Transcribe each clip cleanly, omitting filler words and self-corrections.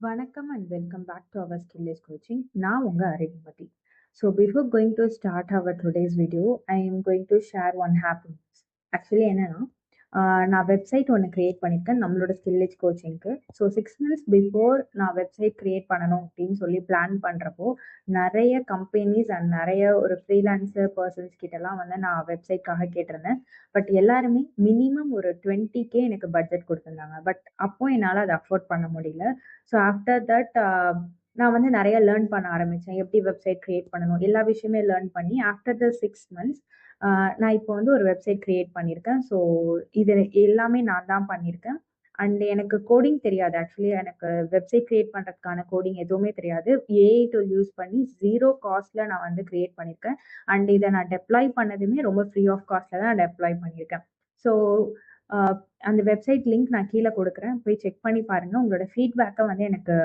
Vanakkam and welcome back to our Skillless Coaching. நான் உங்க Arulmathi. So before going to start our today's video, I am going to share one happiness. Actually என்னன்னா நான் website ஒன்று create பண்ணியிருக்கேன் நம்மளோட ஸ்கில்லேஜ் கோச்சிங்க்கு. So 6 months before நான் website create பண்ணணும் அப்படின்னு சொல்லி பிளான் பண்ணுறப்போ நிறைய கம்பெனிஸ் அண்ட் நிறைய ஒரு ஃப்ரீலான்சர் பர்சன்ஸ் கிட்டலாம் வந்து நான் வெப்சைட்காக கேட்டிருந்தேன். பட் எல்லாருமே மினிமம் ஒரு 20K எனக்கு பட்ஜெட் கொடுத்துருந்தாங்க. பட் அப்போ என்னால் அதை அஃபோர்ட் பண்ண முடியல. ஸோ ஆஃப்டர் தட் நான் வந்து நிறைய லேர்ன் பண்ண ஆரம்பித்தேன். எப்படி வெப்சைட் க்ரியேட் பண்ணணும் எல்லா விஷயமே லேர்ன் பண்ணி ஆஃப்டர் த 6 months நான் இப்போ வந்து ஒரு வெப்சைட் க்ரியேட் பண்ணியிருக்கேன். ஸோ இது எல்லாமே நான் தான் பண்ணியிருக்கேன். அண்ட் எனக்கு கோடிங் தெரியாது. ஆக்சுவலி எனக்கு வெப்சைட் க்ரியேட் பண்ணுறதுக்கான கோடிங் எதுவுமே தெரியாது. ஏஐ டூல் யூஸ் பண்ணி 0 காஸ்ட்டில் நான் வந்து க்ரியேட் பண்ணியிருக்கேன். அண்ட் இதை நான் டெப்ளாய் பண்ணதுமே ரொம்ப ஃப்ரீ ஆஃப் காஸ்ட்டில் தான் நான் டெப்ளாய் பண்ணியிருக்கேன். ஸோ அந்த வெப்சைட் லிங்க் நான் கீழே கொடுக்குறேன். போய் செக் பண்ணி பாருங்கள். உங்களோட ஃபீட்பேக்கை வந்து எனக்கு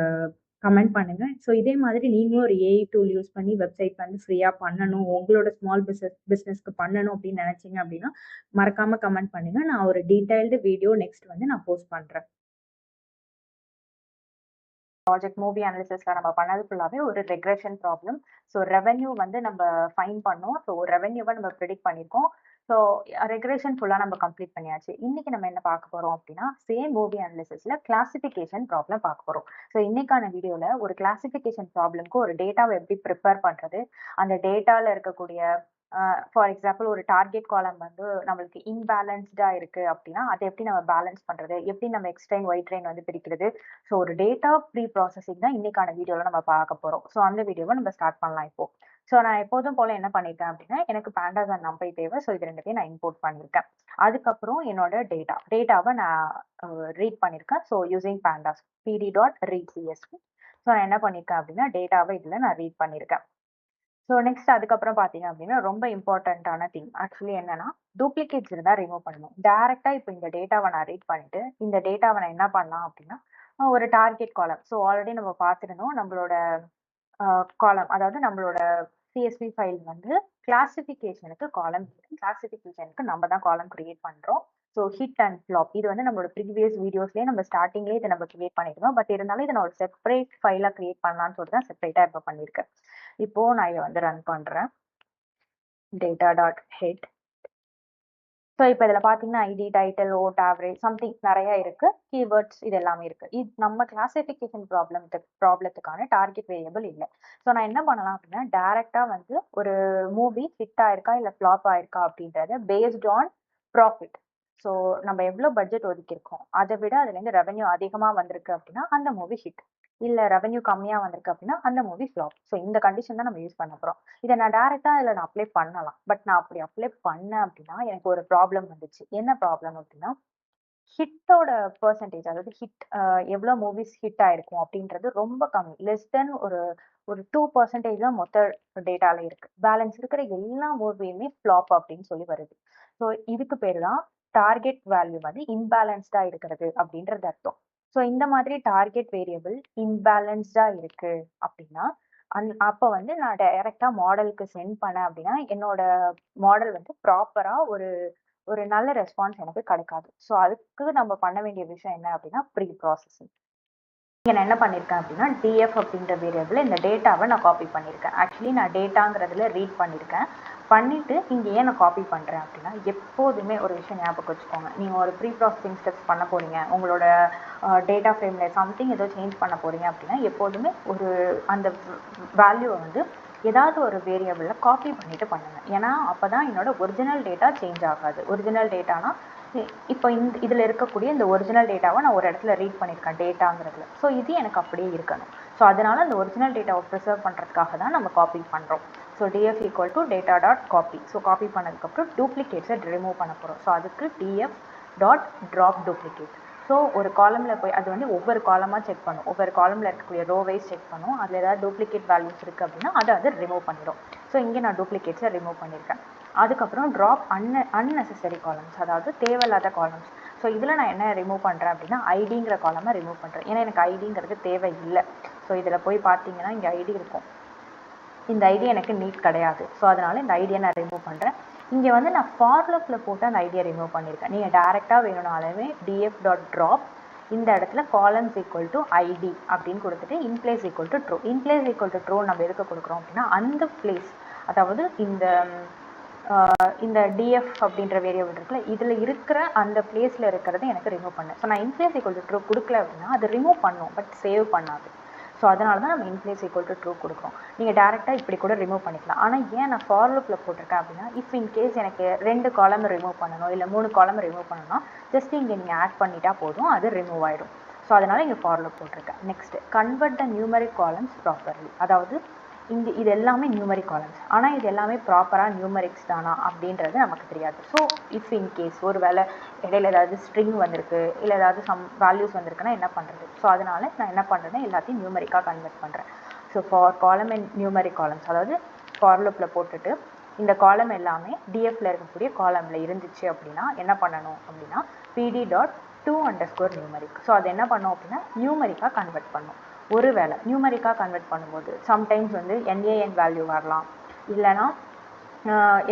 கமெண்ட் பண்ணுங்கள். ஸோ இதே மாதிரி நீங்களும் ஒரு ஏஐ டூல் யூஸ் பண்ணி வெப்சைட் வந்து ஃப்ரீயாக பண்ணணும், உங்களோட ஸ்மால் பிஸ்னஸ்க்கு பண்ணணும் அப்படின்னு நினச்சிங்க அப்படின்னா மறக்காமல் கமெண்ட் பண்ணுங்கள். நான் ஒரு டீட்டெயில்டு வீடியோ நெக்ஸ்ட் வந்து நான் போஸ்ட் பண்ணுறேன். ப்ராஜெக்ட் மூவி அனாலிசிஸ்ல நம்ம பண்ணது ஃபுல்லாகவே ஒரு ரெக்ரெஷன் ப்ராப்ளம். ஸோ ரெவென்யூ வந்து நம்ம ஃபைன் பண்ணோம். ஸோ ரெவென்யூவை நம்ம ப்ரிடிக்ட் பண்ணியிருக்கோம். ஸோ ரெக்ரெஷன் ஃபுல்லாக நம்ம கம்ப்ளீட் பண்ணியாச்சு. இன்னைக்கு நம்ம என்ன பார்க்க போகிறோம் அப்படின்னா சேம் மூவி அனாலிசிஸ்ல கிளாசிஃபிகேஷன் ப்ராப்ளம் பார்க்க போகிறோம். ஸோ இன்னைக்கான வீடியோவில் ஒரு கிளாசிஃபிகேஷன் ப்ராப்ளம்க்கு ஒரு டேட்டாவை எப்படி ப்ரிப்பேர் பண்ணுறது, அந்த டேட்டாவில் இருக்கக்கூடிய ஃபார் எக்ஸாம்பிள் ஒரு டார்கெட் காலம் வந்து நம்மளுக்கு இன்பேலன்ஸ்டா இருக்கு அப்படின்னா அதை எப்படி நம்ம பேலன்ஸ் பண்றது, எப்படி நம்ம எக்ஸ் ட்ரெயின் ஒய் ட்ரெயின் வந்து பிரிக்கிறது. ஸோ ஒரு டேட்டா ப்ரீ ப்ராசஸிங் தான் இன்னைக்கான வீடியோவில் நம்ம பார்க்க போறோம். ஸோ அந்த வீடியோவை நம்ம ஸ்டார்ட் பண்ணலாம் இப்போ. ஸோ நான் எப்போதும் போல என்ன பண்ணியிருக்கேன் அப்படின்னா எனக்கு பேண்டாஸ் அண்ட் நம்பை தேவை. ஸோ இது ரெண்டுத்தையும் நான் இம்போர்ட் பண்ணியிருக்கேன். அதுக்கப்புறம் என்னோட டேட்டாவை நான் ரீட் பண்ணியிருக்கேன். So using பேண்டாஸ் pd.readcsv. ஸோ நான் என்ன பண்ணியிருக்கேன் அப்படின்னா டேட்டாவை இதில் நான் ரீட் பண்ணியிருக்கேன். ஸோ நெக்ஸ்ட் அதுக்கப்புறம் பார்த்தீங்க அப்படின்னா ரொம்ப இம்பார்ட்டண்ட்டான திங் ஆக்சுவலி என்னன்னா டூப்ளிகேட்ஸ் இருந்தால் ரிமூவ் பண்ணணும். டேரெக்டாக இப்போ இந்த டேட்டாவை நான் ரீட் பண்ணிட்டு இந்த டேட்டாவை நான் என்ன பண்ணலாம் அப்படின்னா ஒரு டார்கெட் காலம். ஸோ ஆல்ரெடி நம்ம பார்த்துருந்தோம் நம்மளோட காலம், அதாவது நம்மளோட சிஎஸ்வி ஃபைல் வந்து கிளாசிஃபிகேஷனுக்கு காலம், கிளாசிஃபிகேஷனுக்கு நம்ம தான் காலம் கிரியேட் பண்ணுறோம். ஸோ ஹிட் அண்ட் ஃப்ளாப் இது வந்து நம்மளோட ப்ரீவியஸ் வீடியோஸ்லேயே நம்ம ஸ்டார்டிங்லேயே இதை நம்ம கிரியேட் பண்ணியிருக்கோம். பட் இருந்தாலும் இதை நான் ஒரு செப்பரேட் ஃபைலாக கிரியேட் பண்ணலான்னு சொல்லிட்டு தான் செப்பரேட்டாக இப்போ பண்ணியிருக்கேன். இப்போ நான் இதை வந்து ரன் பண்ணுறேன். data.head. ஸோ இப்போ இதில் பார்த்தீங்கன்னா ID, title, vote, average, something நிறைய இருக்கு, கீவேர்ட்ஸ் இது எல்லாமே இருக்கு. இது நம்ம கிளாசிஃபிகேஷன் ப்ராப்ளத்துக்கான டார்கெட் வேரியபிள் இல்லை. ஸோ நான் என்ன பண்ணலாம் அப்படின்னா டைரக்டா வந்து ஒரு மூவி ஹிட் ஆயிருக்கா இல்லை ஃப்ளாப் ஆயிருக்கா அப்படின்றத பேஸ்ட் ஆன் ப்ராஃபிட். ஸோ நம்ம எவ்வளோ பட்ஜெட் ஒதுக்கியிருக்கோம் அதை விட அதுலேருந்து ரெவென்யூ அதிகமாக வந்திருக்கு அப்படின்னா அந்த மூவி ஹிட், இல்லை ரெவென்யூ கம்மியாக வந்திருக்கு அப்படின்னா அந்த மூவி ஃப்ளாப். ஸோ இந்த கண்டிஷன் தான் நம்ம யூஸ் பண்ண போகிறோம். இதை நான் டேரெக்டாக இதில் நான் அப்ளை பண்ணலாம். பட் நான் அப்படி அப்ளை பண்ணேன் அப்படின்னா எனக்கு ஒரு ப்ராப்ளம் வந்துச்சு. என்ன ப்ராப்ளம் அப்படின்னா ஹிட்டோட பர்சன்டேஜ், அதாவது ஹிட் எவ்வளோ மூவிஸ் ஹிட் ஆயிருக்கும் அப்படின்றது ரொம்ப கம்மி, லெஸ் தென் ஒரு 2% தான் மொத்த டேட்டால இருக்கு. பேலன்ஸ் இருக்கிற எல்லா மூவியுமே ஃப்ளாப் அப்படின்னு சொல்லி வருது. ஸோ இதுக்கு பேர் தான் டார்கெட் வேல்யூ வந்து இன்பேலன்ஸ்டா இருக்கிறது அப்படின்றது அர்த்தம். ஸோ இந்த மாதிரி டார்கெட் வேரியபிள் இன்பேலன்ஸ்டா இருக்கு அப்படின்னா அப்போ வந்து நான் டைரக்டா மாடலுக்கு சென்ட் பண்ணேன் அப்படின்னா என்னோட மாடல் வந்து ப்ராப்பரா ஒரு நல்ல ரெஸ்பான்ஸ் எனக்கு கிடைக்காது. ஸோ அதுக்கு நம்ம பண்ண வேண்டிய விஷயம் என்ன அப்படின்னா ப்ரீ ப்ராசஸிங். இங்கே நான் என்ன பண்ணியிருக்கேன் அப்படின்னா டிஎஃப் அப்படின்ற வேரியபிள் இந்த டேட்டாவை நான் காப்பி பண்ணியிருக்கேன். ஆக்சுவலி நான் டேட்டாங்கிறதுல ரீட் பண்ணியிருக்கேன். பண்ணிட்டு இங்கே ஏன் நான் காப்பி பண்ணுறேன் அப்படின்னா எப்போதுமே ஒரு விஷயம் ஞாபகம் வச்சுக்கோங்க. நீங்கள் ஒரு ப்ரீ ப்ராசஸிங் ஸ்டெப்ஸ் பண்ண போகிறீங்க, உங்களோட டேட்டா ஃப்ரேமில் சம்திங் ஏதோ சேஞ்ச் பண்ண போகிறீங்க அப்படின்னா எப்போதுமே அந்த வேல்யூவை வந்து ஏதாவது ஒரு வேரியபிளில் காப்பி பண்ணிட்டு பண்ணுங்கள். ஏன்னா அப்போ தான் என்னோட ஒரிஜினல் டேட்டா சேஞ்ச் ஆகாது. ஒரிஜினல் டேட்டானா இப்போ இதில் இருக்கக்கூடிய இந்த ஒரிஜினல் டேட்டாவை நான் ஒரு இடத்துல ரீட் பண்ணியிருக்கேன் டேட்டாங்கிறதுல. ஸோ இது எனக்கு அப்படியே இருக்கணும். ஸோ அதனால அந்த ஒரிஜினல் டேட்டாவை ப்ரிசர்வ் பண்ணுறதுக்காக தான் நம்ம காப்பி பண்ணுறோம். So DF equal to data.copy. So copy பண்ணதுக்கப்புறம் டூப்ளிகேட்ஸை ரிமூவ் பண்ண போகிறோம். ஸோ அதுக்கு df.drop duplicate. ஸோ ஒரு காலமில் போய் அது வந்து ஒவ்வொரு காலமாக செக் பண்ணும், ஒவ்வொரு காலமில் இருக்கக்கூடிய ரோ வைஸ் செக் பண்ணும். அதில் ஏதாவது டூப்ளிகேட் வேல்யூஸ் இருக்குது அப்படின்னா அதை ரிமூவ் பண்ணிடும். ஸோ இங்கே நான் டூப்ளிகேட்ஸை ரிமூவ் பண்ணியிருக்கேன். அதுக்கப்புறம் ட்ராப் unnecessary காலம்ஸ், அதாவது தேவையில்லாத காலம்ஸ். ஸோ இதில் நான் என்ன ரிமூவ் பண்ணுறேன் அப்படின்னா ஐடிங்கிற காலமாக ரிமூவ் பண்ணுறேன். ஏன்னா எனக்கு ஐடிங்கிறது தேவை இல்லை. ஸோ இதில் போய் பார்த்தீங்கன்னா இங்கே ஐடி இருக்கும், இந்த ஐடி எனக்கு நீட் கிடையாது. ஸோ அதனால் இந்த ஐடியை நான் ரிமூவ் பண்ணுறேன். இங்கே வந்து நான் ஃபார் லூப்பில் போட்டு அந்த ஐடியை ரிமூவ் பண்ணியிருக்கேன். நீங்கள் டேரெக்டாக வேணும்னாலுமே df.drop இந்த இடத்துல காலம்ஸ் ஈக்குவல் டு ஐடி அப்படின்னு கொடுத்துட்டு inplace equal to true. Inplace equal to true நம்ம எதுக்கு கொடுக்குறோம் அப்படின்னா அந்த பிளேஸ், அதாவது இந்த டிஎஃப் அப்படின்ற வேரியபிள் இருக்குல்ல, இதில் இருக்கிற அந்த பிளேஸில் இருக்கிறத எனக்கு ரிமூவ் பண்ணு. ஸோ நான் இன்பிளேஸ் ஈக்குவல் டு ட்ரூ கொடுக்கல அப்படின்னா அது ரிமூவ் பண்ணும், பட் சேவ் பண்ணாது. ஸோ அதனால தான் நம்ம இன்பிளேஸ் ஈக்குவல் டு ட்ரூ கொடுக்குறோம். நீங்கள் டேரெக்டாக இப்படி கூட ரிமூவ் பண்ணிக்கலாம். ஆனால் ஏன் நான் ஃபார் லூப்பில் போட்டிருக்கேன் அப்படின்னா, இஃப் இன்கேஸ் எனக்கு 2 காலம் ரிமூவ் பண்ணணும் இல்லை 3 காலம் ரிமூவ் பண்ணணும்னா ஜஸ்ட் இங்கே நீங்கள் ஆட் பண்ணிட்டா போதும், அது ரிமூவ் ஆகிடும். ஸோ அதனால் இங்கே ஃபார் லூப் போட்டிருக்கேன். நெக்ஸ்ட், கன்வெர்ட் த நியூமரிக் காலம்ஸ் ப்ராப்பர்லி. அதாவது இங்கே இது எல்லாமே நியூமரிக் காலம்ஸ், ஆனால் இது எல்லாமே ப்ராப்பராக நியூமரிக்ஸ் தானா அப்படின்றது நமக்கு தெரியாது. ஸோ இஃப் இன்கேஸ் ஒரு வேளை இடையில ஏதாவது ஸ்ட்ரிங் வந்திருக்கு இல்லை ஏதாவது சம் வேல்யூஸ் வந்திருக்குன்னா என்ன பண்ணுறது? ஸோ அதனால் நான் என்ன பண்ணுறேன்னா எல்லாத்தையும் நியூமரிக்காக கன்வெர்ட் பண்ணுறேன். ஸோ ஃபார் காலம் அண்ட் நியூமரிக் காலம்ஸ், அதாவது ஃபார் லூப்பில் போட்டுட்டு இந்த காலம் எல்லாமே டிஎஃப்ல இருக்கக்கூடிய காலமில் இருந்துச்சு அப்படின்னா என்ன பண்ணணும் அப்படின்னா PD dot to underscore numeric. So அது என்ன பண்ணோம் அப்படின்னா நியூமரிக்காக கன்வெர்ட் பண்ணும். ஒரு வேளை நியூமரிக்காக கன்வெர்ட் பண்ணும்போது சம்டைம்ஸ் வந்து NaN வேல்யூ வரலாம், இல்லைனா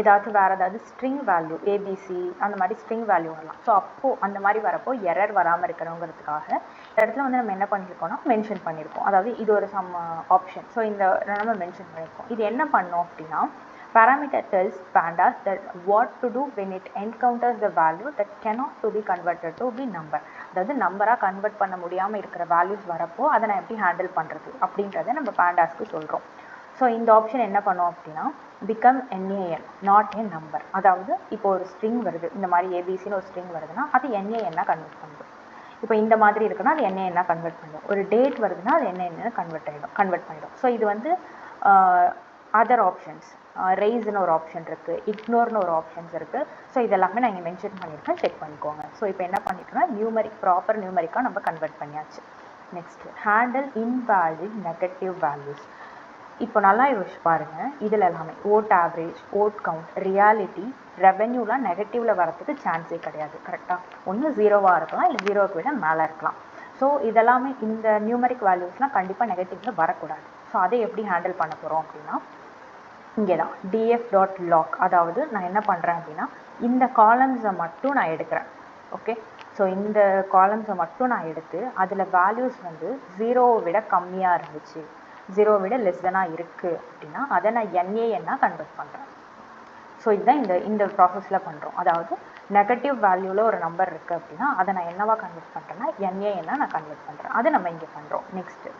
ஏதாவது வேறு ஏதாவது ஸ்ட்ரிங் வேல்யூ ஏபிசி அந்த மாதிரி ஸ்ட்ரிங் வேல்யூ வரலாம். ஸோ அப்போது அந்த மாதிரி வரப்போ எரர் வராமல் இருக்கணுங்கிறதுக்காக இந்த இடத்துல வந்து நம்ம என்ன பண்ணியிருக்கோம்னா மென்ஷன் பண்ணியிருக்கோம். அதாவது இது ஒரு சம் ஆப்ஷன். ஸோ இந்த நம்ம மென்ஷன் பண்ணியிருக்கோம். இது என்ன பண்ணோம் அப்படின்னா parameter tells pandas that what to do when it encounters the value that cannot to be converted to be number. அதாவது நம்பராக கன்வெர்ட் பண்ண முடியாமல் இருக்கிற வேல்யூஸ் வரப்போ அதை நான் எப்படி ஹேண்டில் பண்ணுறது அப்படின்றத நம்ம பேண்டாஸ்க்கு சொல்கிறோம். ஸோ இந்த ஆப்ஷன் என்ன பண்ணோம் அப்படின்னா become NaN not a number. அதாவது இப்போ ஒரு ஸ்ட்ரிங் வருது, இந்த மாதிரி ஏபிசின்னு ஒரு ஸ்ட்ரிங் வருதுன்னா அது NaN கன்வெர்ட் பண்ணுது. இப்போ இந்த மாதிரி இருக்குன்னா அது NaN கன்வெர்ட் பண்ணும். ஒரு டேட் வருதுன்னா அது NaN கன்வெர்ட் பண்ணிடும். ஸோ இது வந்து அதர் ஆப்ஷன்ஸ், ரேஸ்னு ஒரு ஆப்ஷன் இருக்குது, இக்னோர்னு ஒரு ஆப்ஷன்ஸ் இருக்குது. ஸோ இதெல்லாமே நான் இங்கே மென்ஷன் பண்ணியிருக்கேன், செக் பண்ணிக்கோங்க. ஸோ இப்போ என்ன பண்ணிட்டோம்னா நியூமரிக் ப்ராப்பர் நியூமரிக்காக நம்ம கன்வெர்ட் பண்ணியாச்சு. Next handle invalid negative values. இப்போ நல்லா யோசிச்சு பாருங்கள், இதில் எல்லாமே ஓட் ஆவரேஜ், ஓட் கவுண்ட், ரியாலிட்டி, ரெவென்யூலாம் நெகட்டிவில் வரத்துக்கு சான்ஸே கிடையாது. கரெக்டாக ஒன்று 0வாக இருக்கலாம் இல்லை 0க்கு விட மேலே இருக்கலாம். ஸோ இதெல்லாமே இந்த நியூமரிக் வேல்யூஸ்லாம் கண்டிப்பாக நெகட்டிவில் வரக்கூடாது. ஸோ அதை எப்படி ஹேண்டில் பண்ண போகிறோம் அப்படின்னா இங்கே தான் df.log. அதாவது நான் என்ன பண்ணுறேன் அப்படின்னா இந்த காலம்ஸை மட்டும் நான் எடுக்கிறேன். ஓகே, ஸோ இந்த காலம்ஸை மட்டும் நான் எடுத்து அதில் வேல்யூஸ் வந்து 0வை விட கம்மியாக இருந்துச்சு, 0வை விட லெஸ் தெனாக இருக்குது அப்படின்னா அதை நான் NaN கன்வெர்ட் பண்ணுறேன். ஸோ இதுதான் இந்த ப்ராசஸில் பண்ணுறோம். அதாவது நெகட்டிவ் வேல்யூவில் ஒரு நம்பர் இருக்குது அப்படின்னா அதை நான் என்னவா கன்வெர்ட் பண்ணுறேன்னா NaN நான் கன்வெர்ட் பண்ணுறேன். அதை நம்ம இங்கே பண்ணுறோம். Next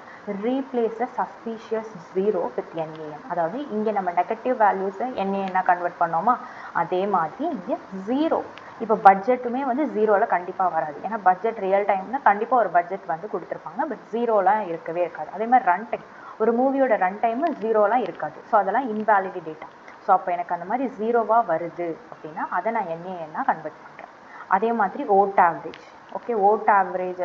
replace a suspicious 0 with NaN. அதாவது இங்கே நம்ம நெகட்டிவ் வேல்யூஸை NaN கன்வெர்ட் பண்ணோமா, அதே மாதிரி இங்கே 0. இப்போ பட்ஜெட்டுமே வந்து 0ல் கண்டிப்பாக வராது. ஏன்னா பட்ஜெட் ரியல் டைம்னா கண்டிப்பாக ஒரு பட்ஜெட் வந்து கொடுத்துருப்பாங்க, பட் 0லாம் இருக்கவே இருக்காது. அதே மாதிரி ரன் டைம், ஒரு மூவியோட ரன் டைமு 0லாம் இருக்காது. ஸோ அதெல்லாம் இன்வேலிட் டேட்டா. ஸோ அப்போ எனக்கு அந்த மாதிரி 0வாக வருது அப்படின்னா அதை நான் NaN கன்வெர்ட் பண்ணுறேன். அதே மாதிரி ஓட் ஆவரேஜ். ஓகே, ஓட் ஆவரேஜ்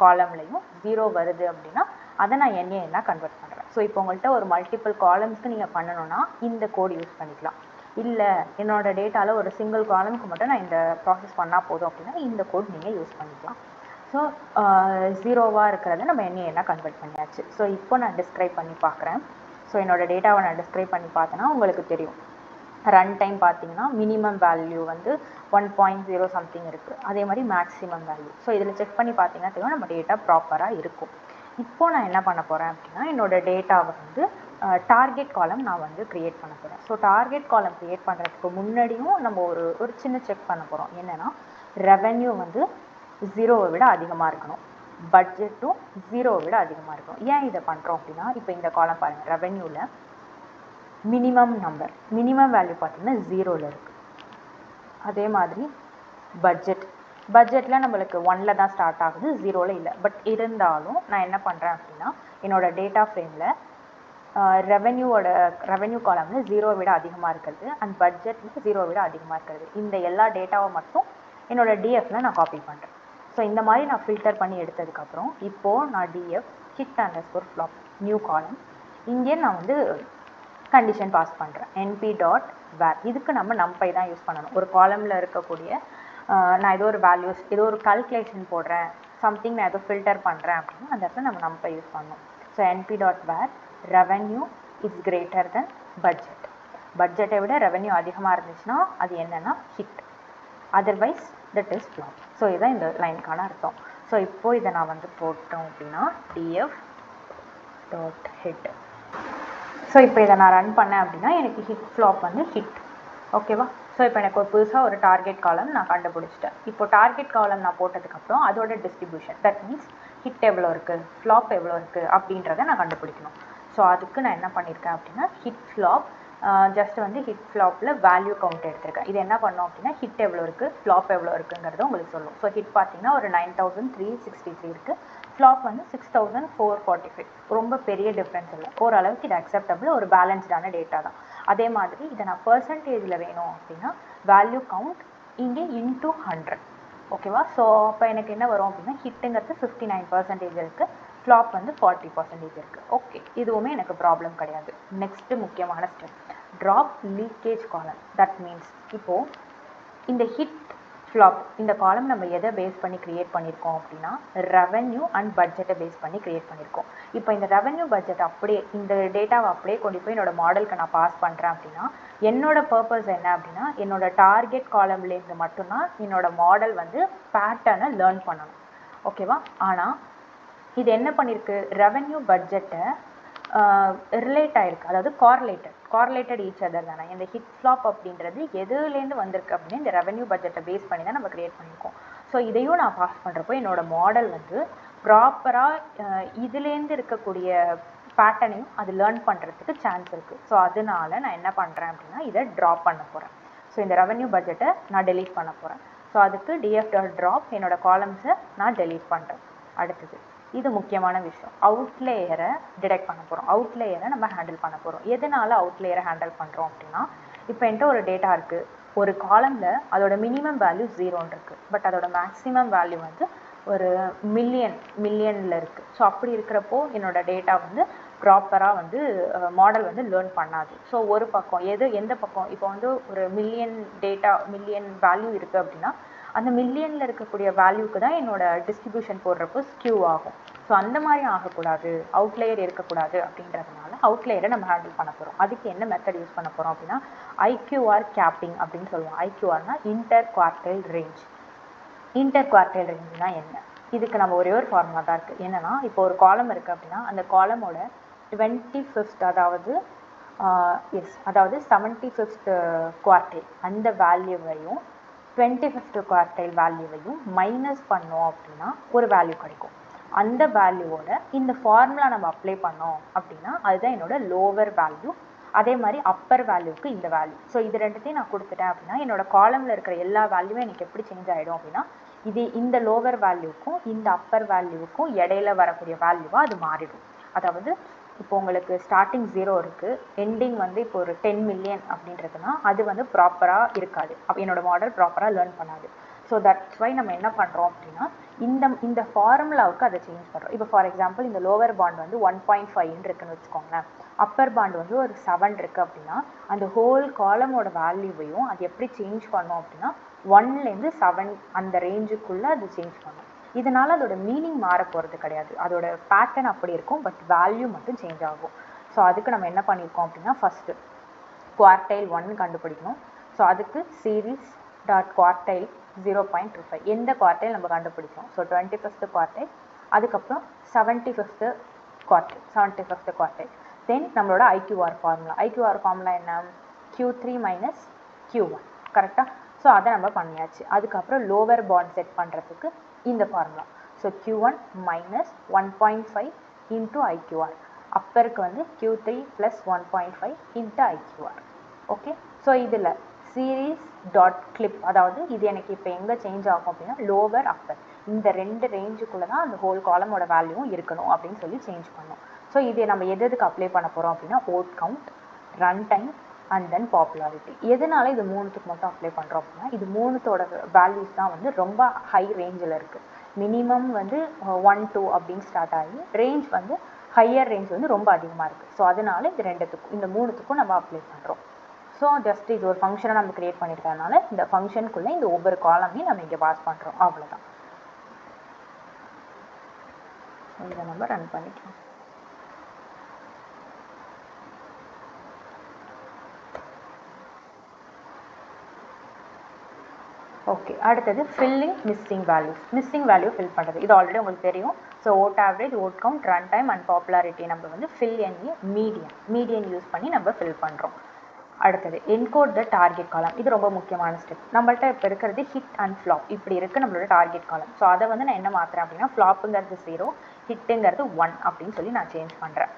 காலம்லையும் 0 வருது அப்படின்னா அதை நான் NaN கன்வெர்ட் பண்ணுறேன். ஸோ இப்போ உங்கள்கிட்ட ஒரு மல்டிபிள் காலம்ஸ்க்கு நீங்கள் பண்ணணும்னா இந்த கோட் யூஸ் பண்ணிக்கலாம். இல்லை என்னோட டேட்டாவில் ஒரு சிங்கிள் காலமுக்கு மட்டும் நான் இந்த ப்ராசஸ் பண்ணால் போதும் அப்படின்னா இந்த கோட் நீங்கள் யூஸ் பண்ணிக்கலாம். ஸோ 0வாக இருக்கிறத நம்ம NaN கன்வெர்ட் பண்ணியாச்சு. ஸோ இப்போ நான் டிஸ்கிரைப் பண்ணி பார்க்குறேன். ஸோ என்னோடய டேட்டாவை நான் டிஸ்கிரைப் பண்ணி பார்த்தேன்னா உங்களுக்கு தெரியும், ரன் டைம் பார்த்தீங்கன்னா மினிமம் வேல்யூ வந்து 1.0 சம்திங் இருக்குது, அதே மாதிரி மேக்ஸிமம் வேல்யூ. ஸோ இதில் செக் பண்ணி பார்த்தீங்கன்னா தெரியும் நம்ம டேட்டா ப்ராப்பராக இருக்கும். இப்போது நான் என்ன பண்ண போகிறேன் அப்படின்னா என்னோடய டேட்டாவை வந்து டார்கெட் காலம் நான் வந்து க்ரியேட் பண்ண போகிறேன். ஸோ டார்கெட் காலம் க்ரியேட் பண்ணுறதுக்கு முன்னாடியும் நம்ம ஒரு சின்ன செக் பண்ண போகிறோம். என்னென்னா ரெவென்யூ வந்து 0வை விட அதிகமாக இருக்கணும், பட்ஜெட்டும் 0வை விட அதிகமாக இருக்கணும். ஏன் இதை பண்ணுறோம் அப்படின்னா இப்போ இந்த காலம் பாருங்கள், ரெவென்யூவில் மினிமம் நம்பர், மினிமம் வேல்யூ பார்த்தீங்கன்னா 0ல் இருக்குது. அதே மாதிரி பட்ஜெட்டில் நம்மளுக்கு 1ல் தான் ஸ்டார்ட் ஆகுது, 0ல் இல்லை. பட் இருந்தாலும் நான் என்ன பண்ணுறேன் அப்படின்னா என்னோடய டேட்டா ஃப்ரேமில் ரெவென்யூ காலமில் 0வை விட அதிகமாக இருக்கிறது அண்ட் பட்ஜெட்டில் 0வை விட அதிகமாக இருக்கிறது, இந்த எல்லா டேட்டாவை மட்டும் என்னோடய டிஎஃப்பில் நான் காப்பி பண்ணுறேன். ஸோ இந்த மாதிரி நான் ஃபில்டர் பண்ணி எடுத்ததுக்கப்புறம் இப்போது நான் டிஎஃப் hit_flop நியூ காலம், இங்கே நான் வந்து கண்டிஷன் பாஸ் பண்ணுறேன் np.var. இதுக்கு நம்ம numpy தான் யூஸ் பண்ணணும். ஒரு காலமில் இருக்கக்கூடிய நான் ஏதோ ஒரு வேல்யூஸ், ஏதோ ஒரு கால்குலேஷன் போடுறேன், சம்திங் நான் ஏதோ ஃபில்டர் பண்ணுறேன் அப்படின்னா அந்த இடத்துல நம்ம numpy யூஸ் பண்ணணும். So np.var revenue is greater than budget. பட்ஜெட்டை விட ரெவென்யூ அதிகமாக இருந்துச்சுன்னா அது என்னென்னா hit, otherwise that is flop. So இதுதான் இந்த லைனுக்கான அர்த்தம். ஸோ இப்போ இதை நான் வந்து போட்டோம் அப்படின்னா df டாட் ஹிட். ஸோ இப்போ இதை நான் ரன் பண்ணேன் அப்படின்னா எனக்கு ஹிட் ஃப்ளாப் வந்து ஹிட். ஓகேவா? ஸோ இப்போ எனக்கு ஒரு புதுசாக ஒரு டார்கெட் காலம் நான் கண்டுபிடிச்சிட்டேன். இப்போ டார்கெட் காலம் நான் போட்டதுக்கப்புறம் அதோட டிஸ்ட்ரிபியூஷன், தட் மீன்ஸ் ஹிட் எவ்வளோ இருக்குது, ஃப்ளாப் எவ்வளோ இருக்குது அப்படின்றத நான் கண்டுபிடிக்கணும். ஸோ அதுக்கு நான் என்ன பண்ணியிருக்கேன் அப்படின்னா ஹிட் ஃப்ளாப் ஜஸ்ட் வந்து ஹிட் ஃப்ளாப்பில் வேல்யூ கவுண்ட் எடுத்திருக்கேன். இது என்ன பண்ணோம் அப்படின்னா ஹிட் எவ்வளோ இருக்குது, ஃப்ளாப் எவ்வளோ இருக்குங்கிறத உங்களுக்கு சொல்லும். ஸோ ஹிட் பார்த்தீங்கன்னா ஒரு 9363 இருக்குது, ஃப்ளாப் வந்து 6445. ரொம்ப பெரிய டிஃப்ரென்ஸ் இல்லை, ஓரளவுக்கு இது அக்செப்டபிள், ஒரு பேலன்ஸ்டான டேட்டா தான். அதே மாதிரி இதை நான் பர்சன்டேஜில் வேணும் அப்படின்னா வேல்யூ கவுண்ட் இங்கே இன்டூ 100. ஓகேவா? ஸோ அப்போ எனக்கு என்ன வரும் அப்படின்னா ஹிட்டுங்கிறது 59% இருக்குது, ஃப்ளாப் வந்து 40% இருக்குது. ஓகே, இதுவுமே எனக்கு ப்ராப்ளம் கிடையாது. நெக்ஸ்ட்டு முக்கியமான ஸ்டெப், ட்ராப் லீக்கேஜ் காலம். தட் மீன்ஸ் இப்போது இந்த ஹிட் ஃப்ளாப் இந்த காலம் நம்ம எதை பேஸ் பண்ணி க்ரியேட் பண்ணியிருக்கோம் அப்படின்னா ரெவென்யூ அண்ட் பட்ஜெட்டை பேஸ் பண்ணி க்ரியேட் பண்ணியிருக்கோம். இப்போ இந்த ரெவென்யூ பட்ஜெட் அப்படியே இந்த டேட்டாவை அப்படியே கொண்டு போய் என்னோட மாடலுக்கு நான் பாஸ் பண்ணுறேன் அப்படின்னா என்னோட பர்பஸ் என்ன அப்படின்னா என்னோட டார்கெட் காலம்லேருந்து மட்டும்தான் என்னோட மாடல் வந்து பேட்டர்னை லேர்ன் பண்ணணும். ஓகேவா? ஆனால் இது என்ன பண்ணியிருக்கு, ரெவென்யூ பட்ஜெட்டை ரிலேட் ஆகிருக்கு, அதாவது கார்லேட்டட் ஈச் அதர் தானே. இந்த ஹிட் ஃப்ளாப் அப்படின்றது எதுலேருந்து வந்திருக்கு அப்படின்னா இந்த ரெவென்யூ பட்ஜெட்டை பேஸ் பண்ணி தான் நம்ம க்ரியேட் பண்ணியிருக்கோம். ஸோ இதையும் நான் பாஸ் பண்ணுறப்போ என்னோட மாடல் வந்து ப்ராப்பராக இதுலேருந்து இருக்கக்கூடிய பேட்டர்னையும் அது லேர்ன் பண்ணுறதுக்கு சான்ஸ் இருக்குது. ஸோ அதனால நான் என்ன பண்ணுறேன் அப்படின்னா இதை ட்ராப் பண்ண போகிறேன். ஸோ இந்த ரெவென்யூ பட்ஜெட்டை நான் டெலீட் பண்ண போகிறேன். ஸோ அதுக்கு df.drop என்னோட காலம்ஸை நான் டெலீட் பண்ணுறேன். அடுத்தது இது முக்கியமான விஷயம், அவுட்லேயரை டிடெக்ட் பண்ண போகிறோம். அவுட்லேயரை நம்ம ஹேண்டில் பண்ண போகிறோம். எதனால அவுட்லேயரை ஹேண்டில் பண்ணுறோம் அப்படின்னா இப்போ என்கிட்ட ஒரு டேட்டா இருக்குது, ஒரு காலமில் அதோட மினிமம் வேல்யூ 0 இருக்குது, பட் அதோட மேக்ஸிமம் வேல்யூ வந்து ஒரு மில்லியனில் இருக்குது. ஸோ அப்படி இருக்கிறப்போ என்னோட டேட்டா வந்து ப்ராப்பராக வந்து மாடல் வந்து லேர்ன் பண்ணாது. ஸோ ஒரு பக்கம் எந்த பக்கம் இப்போ வந்து ஒரு மில்லியன் வேல்யூ இருக்குது அப்படின்னா அந்த மில்லியனில் இருக்கக்கூடிய வேல்யூக்கு தான் என்னோட டிஸ்ட்ரிபியூஷன் போடுறப்போ ஸ்கியூ ஆகும். ஸோ அந்த மாதிரி ஆகக்கூடாது, அவுட்லேயர் இருக்கக்கூடாது அப்படின்றதுனால அவுட்லேயரை நம்ம ஹேண்டில் பண்ண போகிறோம். அதுக்கு என்ன மெத்தட் யூஸ் பண்ண போகிறோம் அப்படின்னா IQR கேப்பிங் அப்படின்னு சொல்லுவோம். IQRனா inter quartile range. Inter quartile ரேஞ்சுனா என்ன, இதுக்கு நம்ம ஒரே ஒரு ஃபார்முலா தான் இருக்குது. என்னென்னா இப்போ ஒரு காலம் இருக்குது அப்படின்னா அந்த காலமோட 25th அதாவது 75th குவார்டைல் அந்த வேல்யூவையும் 25th குவார்டைல் வேல்யூவையும் மைனஸ் பண்ணோம் அப்படின்னா ஒரு வேல்யூ கிடைக்கும். அந்த வேல்யூவோட இந்த ஃபார்முலா நம்ம அப்ளை பண்ணோம் அப்படின்னா அதுதான் என்னோட லோவர் வேல்யூ. அதே மாதிரி அப்பர் வேல்யூக்கு இந்த வேல்யூ. ஸோ இது ரெண்டுத்தையும் நான் கொடுத்துட்டேன் அப்படின்னா என்னோட காலமில் இருக்கிற எல்லா வேல்யூவும் எனக்கு எப்படி சேஞ்ச் ஆகிடும் அப்படின்னா இந்த லோவர் வேல்யூக்கும் இந்த அப்பர் வேல்யூவுக்கும் இடையில வரக்கூடிய வேல்யூவாக அது மாறிடும். அதாவது இப்போ உங்களுக்கு ஸ்டார்டிங் 0 இருக்குது, எண்டிங் வந்து இப்போ ஒரு 10 மில்லியன் அப்படின்றதுனா அது வந்து ப்ராப்பராக இருக்காது, அப்போ என்னோட மாடல் ப்ராப்பராக லேர்ன் பண்ணாது. ஸோ தட்ஸ் வை நம்ம என்ன பண்ணுறோம் அப்படின்னா இந்த ஃபார்முலாவுக்கு அதை சேஞ்ச் பண்ணுறோம். இப்போ ஃபார் எக்ஸாம்பிள் இந்த லோவர் பாண்ட் வந்து 1.5 இருக்குன்னு வச்சுக்கோங்களேன், அப்பர் பாண்ட் வந்து ஒரு 7 இருக்குது அப்படின்னா அந்த ஹோல் காலமோட வேல்யூவையும் அது எப்படி சேஞ்ச் பண்ணோம் அப்படின்னா 1லேருந்து 7 அந்த ரேஞ்சுக்குள்ளே அது சேஞ்ச் பண்ணும். இதனால் அதோட மீனிங் மாற போகிறது கிடையாது, அதோட பேட்டர்ன் அப்படி இருக்கும், பட் வேல்யூ மட்டும் சேஞ்ச் ஆகும். ஸோ அதுக்கு நம்ம என்ன பண்ணியிருக்கோம் அப்படின்னா ஃபஸ்ட்டு குவார்டைல் 1 கண்டுபிடிக்கணும். ஸோ அதுக்கு சீரீஸ் டாட் குவார்டைல் 0.25 எந்த குவார்டைல் நம்ம கண்டுபிடிச்சோம். ஸோ 25th குவார்டைல், அதுக்கப்புறம் 75th குவார்டைல், தென் நம்மளோட IQR ஃபார்முலா என்ன, Q3 மைனஸ் Q1, கரெக்டாக? ஸோ அதை நம்ம பண்ணியாச்சு. அதுக்கப்புறம் லோவர் பாண்ட் செட் பண்ணுறதுக்கு இந்த formula. So Q1 minus 1.5 into IQR, அப்பருக்கு வந்து Q3 plus 1.5 into IQR. Okay, so இதில் சீரீஸ் டாட் கிளிப், அதாவது இது எனக்கு இப்போ எங்கே சேஞ்ச் ஆகும் அப்படின்னா லோவர் அப்பர் இந்த ரெண்டு ரேஞ்சுக்குள்ளே தான் அந்த ஹோல் காலமோட வேல்யூவும் இருக்கணும் அப்படின்னு சொல்லி சேஞ்ச் பண்ணோம். ஸோ இதை நம்ம எதுக்கு அப்ளை பண்ண போகிறோம் அப்படின்னா vote count, run time and then popularity. எதனால இது மூணுத்துக்கு மட்டும் அப்ளை பண்ணுறோம் அப்படின்னா இது மூணுத்தோட வேல்யூஸ் தான் வந்து ரொம்ப ஹை ரேஞ்சில் இருக்குது. மினிமம் வந்து 1 2 அப்படின்னு ஸ்டார்ட் ஆகி ரேஞ்ச் வந்து ஹையர் ரேஞ்ச் வந்து ரொம்ப அதிகமாக இருக்குது. ஸோ அதனால இந்த மூணுத்துக்கும் நம்ம அப்ளை பண்ணுறோம். ஸோ ஜஸ்ட் இது ஒரு ஃபங்க்ஷனை நம்ம க்ரியேட் பண்ணியிருக்கிறதுனால இந்த ஃபங்க்ஷனுக்குள்ளே இந்த ஒவ்வொரு காலமையும் நம்ம இங்கே பாஸ் பண்ணுறோம், அவ்வளோதான். இதை நம்ம ரன் பண்ணிக்கலாம். ஓகே, அடுத்தது filling missing values. Missing value fill பண்ணுறது இது ஆல்ரெடி உங்களுக்கு தெரியும். So vote average, vote count, run time and popularity நம்ம வந்து ஃபில் என்ஏ மீடியன் யூஸ் பண்ணி நம்ம ஃபில் பண்ணுறோம். அடுத்தது என்கோட் த டார்கெட் காலம். இது ரொம்ப முக்கியமான ஸ்டெப். நம்மள்ட்ட இப்போ இருக்கிறது ஹிட் அண்ட் ஃப்ளாப் இப்படி இருக்குது நம்மளோட டார்கெட் காலம். ஸோ அதை வந்து நான் என்ன மாற்றுறேன் அப்படின்னா ஃப்ளாப்புங்கிறது 0, ஹிட்டுங்கிறது 1 அப்படின்னு சொல்லி நான் சேஞ்ச் பண்ணுறேன்.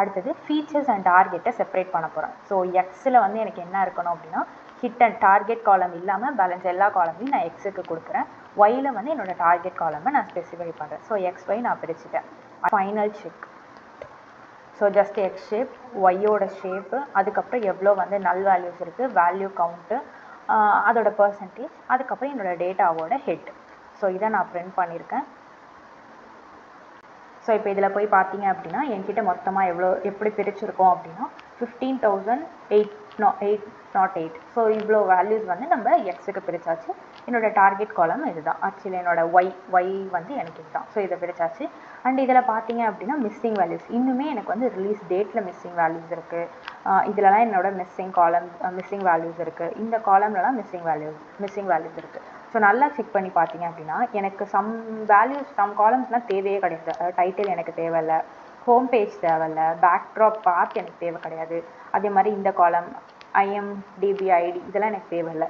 அடுத்தது ஃபீச்சர்ஸ் அண்ட் டார்கெட்டை செப்பரேட் பண்ண போகிறேன். ஸோ எக்ஸில் வந்து எனக்கு என்ன இருக்கணும் அப்படின்னா ஹிட் அண்ட் டார்கெட் காலம் இல்லாமல் பேலன்ஸ் எல்லா காலமையும் நான் எக்ஸுக்கு கொடுக்குறேன். ஒயில் வந்து என்னோட டார்கெட் காலமை நான் ஸ்பெசிஃபை பண்ணுறேன். ஸோ எக்ஸ் ஒய் நான் பிரிச்சுட்டேன். Final check. So just X shape, ஒய்யோட ஷேப்பு, அதுக்கப்புறம் எவ்வளோ வந்து நல் வேல்யூஸ் இருக்குது, வேல்யூ கவுண்ட்டு, அதோட பர்சன்டேஜ், அதுக்கப்புறம் என்னோடய டேட்டாவோட ஹெட். ஸோ இதை நான் பிரிண்ட் பண்ணியிருக்கேன். ஸோ இப்போ இதில் போய் பார்த்தீங்க அப்படின்னா என்கிட்ட மொத்தமாக எப்படி பிரிச்சிருக்கோம் அப்படின்னா 15,808. ஸோ இவ்வளோ வேல்யூஸ் வந்து நம்ம எக்ஸுக்கு பிரிச்சாச்சு. என்னோட டார்கெட் காலம் இதுதான். ஆக்சுவலி என்னோட ஒய் வந்து எனக்கு இதுதான். ஸோ இதை பிரிச்சாச்சு. அண்ட் இதில் பார்த்தீங்க அப்படின்னா மிஸ்ஸிங் வேல்யூஸ் இன்னுமே எனக்கு வந்து ரிலீஸ் டேட்டில் மிஸ்ஸிங் வேல்யூஸ் இருக்குது. இதிலலாம் என்னோட மிஸ்ஸிங் வேல்யூஸ் இருக்குது. இந்த காலம்லலாம் மிஸ்ஸிங் வேல்யூஸ் இருக்குது. ஸோ நல்லா செக் பண்ணி பார்த்தீங்க அப்படின்னா எனக்கு சம் காலம்ஸ்லாம் தேவையே கிடையாது. டைட்டில் எனக்கு தேவையில்லை, ஹோம் பேஜ் தேவையில்லை, பேக்ட்ராப் பாத் எனக்கு தேவை கிடையாது. அதே மாதிரி இந்த காலம் IMDb ID இதெல்லாம் எனக்கு தேவையில்லை.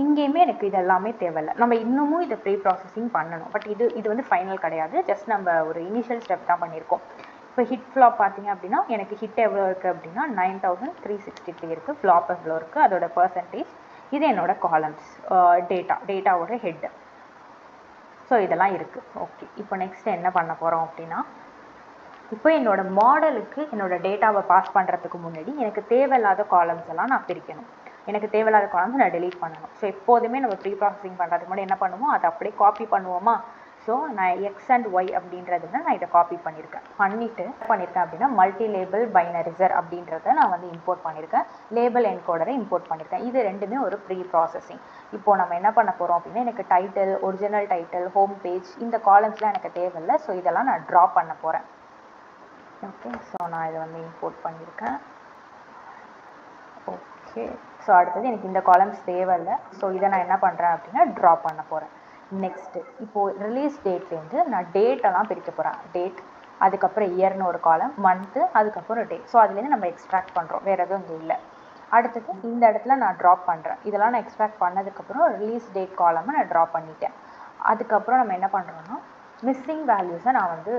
இங்கேயுமே எனக்கு இதெல்லாமே தேவையில்லை. நம்ம இன்னமும் இதை ப்ரீ ப்ராசஸிங் பண்ணணும். பட் இது வந்து ஃபைனல் கிடையாது. ஜஸ்ட் நம்ம ஒரு இனிஷியல் ஸ்டெப் தான் பண்ணியிருக்கோம். இப்போ ஹிட் ஃப்ளாப் பார்த்தீங்க அப்படின்னா எனக்கு ஹிட் எவ்வளோ இருக்குது அப்படின்னா 9363 இருக்குது. ஃப்ளாப் எவ்வளோ இருக்குது, அதோட பர்சன்டேஜ். இது என்னோட காலம்ஸ், டேட்டாவோட ஹெட். ஸோ இதெல்லாம் இருக்குது. ஓகே, இப்போ நெக்ஸ்ட் என்ன பண்ண போகிறோம் அப்படின்னா இப்போ என்னோட மாடலுக்கு என்னோட டேட்டாவை பாஸ் பண்ணுறதுக்கு முன்னாடி எனக்கு தேவையில்லாத காலம்ஸ் எல்லாம் நான் பிரிக்கணும். எனக்கு தேவையில்லாத காலம்ஸ் நான் டெலீட் பண்ணணும். ஸோ எப்போதுமே நம்ம ப்ரீ ப்ராசஸிங் பண்ணுறதுக்கு முன்னாடி என்ன பண்ணுவோம், அதை அப்படியே காப்பி பண்ணுவோமா. ஸோ நான் எக்ஸ் அண்ட் ஒய் அப்படின்றதுல நான் இதை காப்பி பண்ணியிருக்கேன் அப்படின்னா மல்டி லேபிள் பைனரிசர் அப்படின்றத நான் வந்து இம்போர்ட் பண்ணியிருக்கேன். லேபிள் என்கோடரை இம்போர்ட் பண்ணியிருக்கேன். இது ரெண்டுமே ஒரு ப்ரீ ப்ராசஸிங். இப்போது நம்ம என்ன பண்ண போகிறோம் அப்படின்னா எனக்கு title, original title, home page இந்த காலம்ஸ்லாம் எனக்கு தேவையில்லை. ஸோ இதெல்லாம் நான் ட்ரா பண்ண போகிறேன். ஓகே, ஸோ நான் இதை வந்து இம்போர்ட் பண்ணியிருக்கேன். ஓகே, ஸோ அடுத்தது எனக்கு இந்த காலம்ஸ் தேவையில்லை. ஸோ இதை நான் என்ன பண்ணுறேன் அப்படின்னா ட்ரா பண்ண போகிறேன். நெக்ஸ்ட்டு இப்போது ரிலீஸ் டேட்லேருந்து நான் டேட்டெல்லாம் பிரிக்க போகிறேன். டேட், அதுக்கப்புறம் இயர்னு ஒரு காலம், மந்த்து, அதுக்கப்புறம் டே. ஸோ அதுலேருந்து நம்ம எக்ஸ்ட்ராக்ட் பண்ணுறோம், வேறு எதுவும் இங்கே இல்லை. அடுத்தது இந்த இடத்துல நான் ட்ராப் பண்ணுறேன். இதெல்லாம் நான் எக்ஸ்ட்ராக்ட் பண்ணதுக்கப்புறம் ரிலீஸ் டேட் காலமை நான் ட்ரா பண்ணிட்டேன். அதுக்கப்புறம் நம்ம என்ன பண்ணுறோன்னா மிஸ்ஸிங் வேல்யூஸை நான் வந்து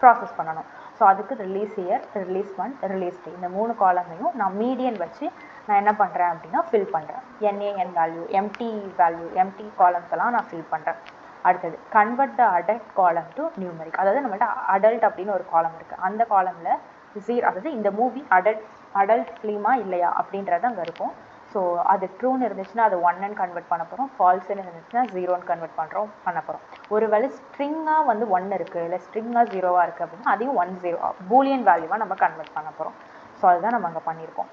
ப்ராசஸ் பண்ணணும். ஸோ அதுக்கு release year, release month, release day இந்த 3 காலமையும் நான் மீடியன் வச்சு நான் என்ன பண்ணுறேன் அப்படின்னா ஃபில் பண்ணுறேன். NaN வேல்யூ, எம்டி காலம்ஸ் எல்லாம் நான் ஃபில் பண்ணுறேன். அடுத்தது கன்வெர்ட் த அடல்ட் காலம் டு நியூமெரிக். அதாவது நம்மள்ட்ட அடல்ட் அப்படின்னு ஒரு காலம் இருக்குது. அந்த காலமில் 0, அதாவது இந்த மூவி அடல்ட் ஃபிலிமா இல்லையா அப்படின்றது அங்கே இருக்கும். ஸோ அது ட்ரூன்னு இருந்துச்சுன்னா அது 1ன்னு கன்வெர்ட் பண்ண போகிறோம். ஃபால்ஸ்ன்னு இருந்துச்சுன்னா 0ன்னு கன்வெர்ட் பண்ண போகிறோம். ஒருவேளை ஸ்ட்ரிங்காக வந்து 1 இருக்குது, இல்லை ஸ்ட்ரிங்காக 0வாக இருக்குது அப்படின்னா அதையும் 10 பூலியன் வேல்யூவாக நம்ம கன்வெர்ட் பண்ண போகிறோம். ஸோ அதுதான் நம்ம அங்கே பண்ணியிருக்கோம்.